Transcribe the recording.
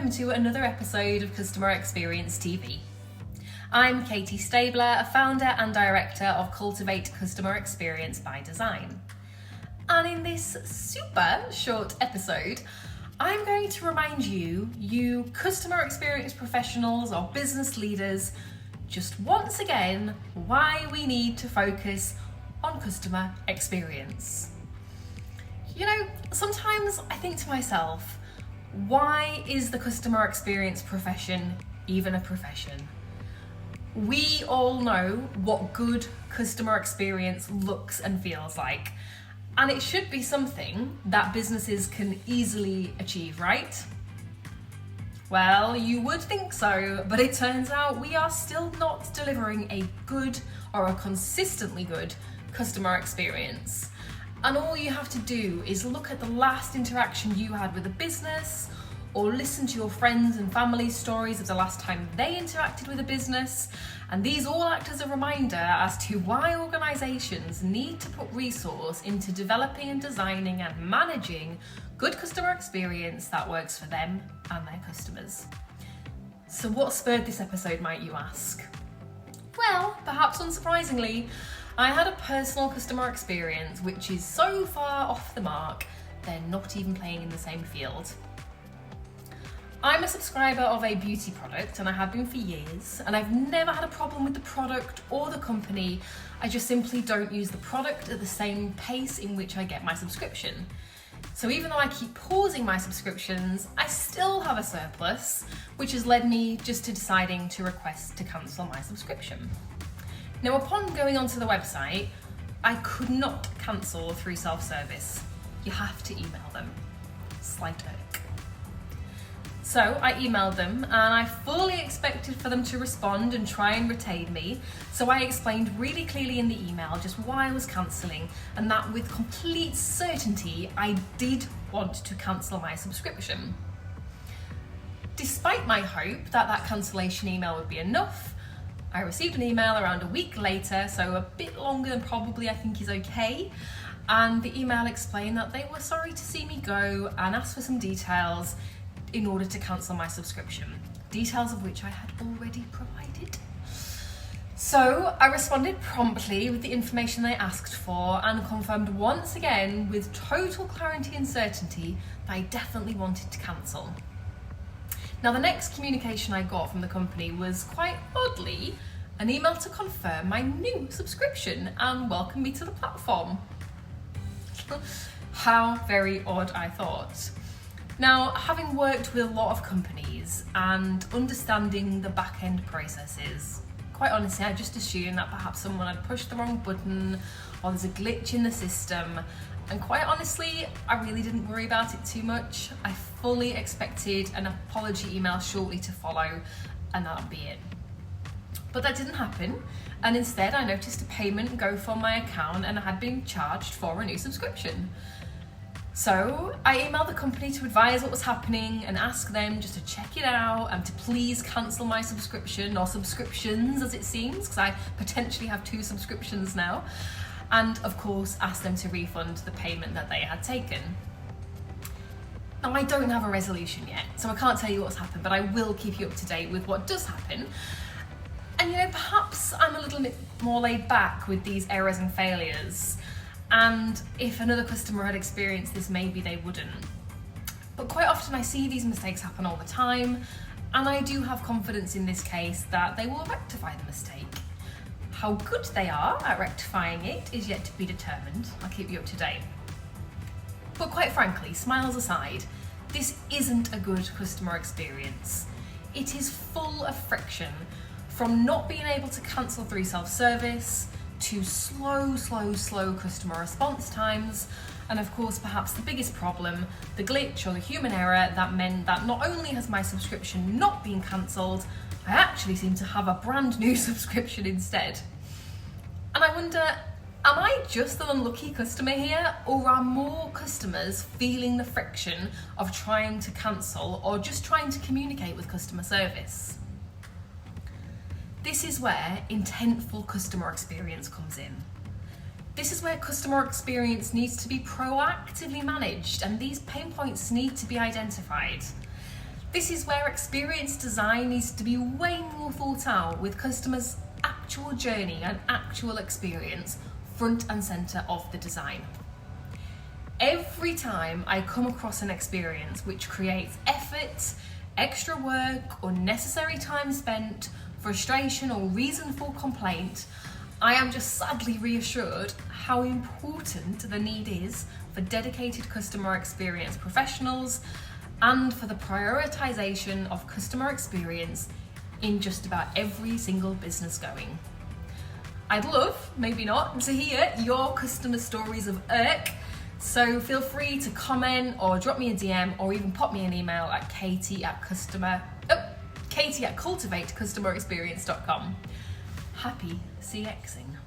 welcome to another episode of Customer Experience TV. I'm Katie Stabler, a founder and director of Cultivate Customer Experience by Design. And in this super short episode, I'm going to remind you customer experience professionals or business leaders, just once again, why we need to focus on customer experience. You know, sometimes I think to myself, why is the customer experience profession even a profession? We all know what good customer experience looks and feels like, and it should be something that businesses can easily achieve, right? Well, you would think so, but it turns out we are still not delivering a good or a consistently good customer experience. And all you have to do is look at the last interaction you had with a business, or listen to your friends and family stories of the last time they interacted with a business, and these all act as a reminder as to why organisations need to put resource into developing and designing and managing good customer experience that works for them and their customers. So what spurred this episode, might you ask? Well, perhaps unsurprisingly, I had a personal customer experience which is so far off the mark, they're not even playing in the same field. I'm a subscriber of a beauty product, and I have been for years, and I've never had a problem with the product or the company. I just simply don't use the product at the same pace in which I get my subscription. So even though I keep pausing my subscriptions, I still have a surplus, which has led me just to deciding to request to cancel my subscription. Now, upon going onto the website, I could not cancel through self-service. You have to email them. Slight irk. So I emailed them, and I fully expected for them to respond and try and retain me. So I explained really clearly in the email just why I was cancelling, and that with complete certainty I did want to cancel my subscription. Despite my hope that that cancellation email would be enough, I received an email around a week later, so a bit longer than probably I think is okay, and the email explained that they were sorry to see me go and asked for some details in order to cancel my subscription, details of which I had already provided. So I responded promptly with the information they asked for and confirmed once again with total clarity and certainty that I definitely wanted to cancel. Now, the next communication I got from the company was quite oddly an email to confirm my new subscription and welcome me to the platform. How very odd, I thought. Now, having worked with a lot of companies and understanding the back-end processes, quite honestly, I just assumed that perhaps someone had pushed the wrong button or there's a glitch in the system. And quite honestly, I really didn't worry about it too much. I fully expected an apology email shortly to follow, and that'd be it. But that didn't happen, and instead I noticed a payment go from my account and I had been charged for a new subscription. So I emailed the company to advise what was happening and ask them just to check it out and to please cancel my subscription, or subscriptions as it seems, because I potentially have 2 subscriptions now. And of course ask them to refund the payment that they had taken. Now, I don't have a resolution yet, so I can't tell you what's happened, but I will keep you up to date with what does happen. And you know, perhaps I'm a little bit more laid back with these errors and failures, and if another customer had experienced this, maybe they wouldn't. But quite often I see these mistakes happen all the time, and I do have confidence in this case that they will rectify the mistake. How good they are at rectifying it is yet to be determined. I'll keep you up to date. But quite frankly, smiles aside, this isn't a good customer experience. It is full of friction, from not being able to cancel through self-service, to slow customer response times, and of course perhaps the biggest problem, the glitch or the human error that meant that not only has my subscription not been cancelled, I actually seem to have a brand new subscription instead. And I wonder, am I just an unlucky customer here, or are more customers feeling the friction of trying to cancel or just trying to communicate with customer service? This is where intentful customer experience comes in. This is where customer experience needs to be proactively managed, and these pain points need to be identified. This is where experience design needs to be way more thought out, with customers' actual journey and actual experience front and centre of the design. Every time I come across an experience which creates effort, extra work, unnecessary time spent, frustration or reason for complaint, I am just sadly reassured how important the need is for dedicated customer experience professionals and for the prioritisation of customer experience in just about every single business going. I'd love, maybe not, to hear your customer stories of irk, so feel free to comment or drop me a DM or even pop me an email at katie@cultivatecustomerexperience.com. Happy CXing.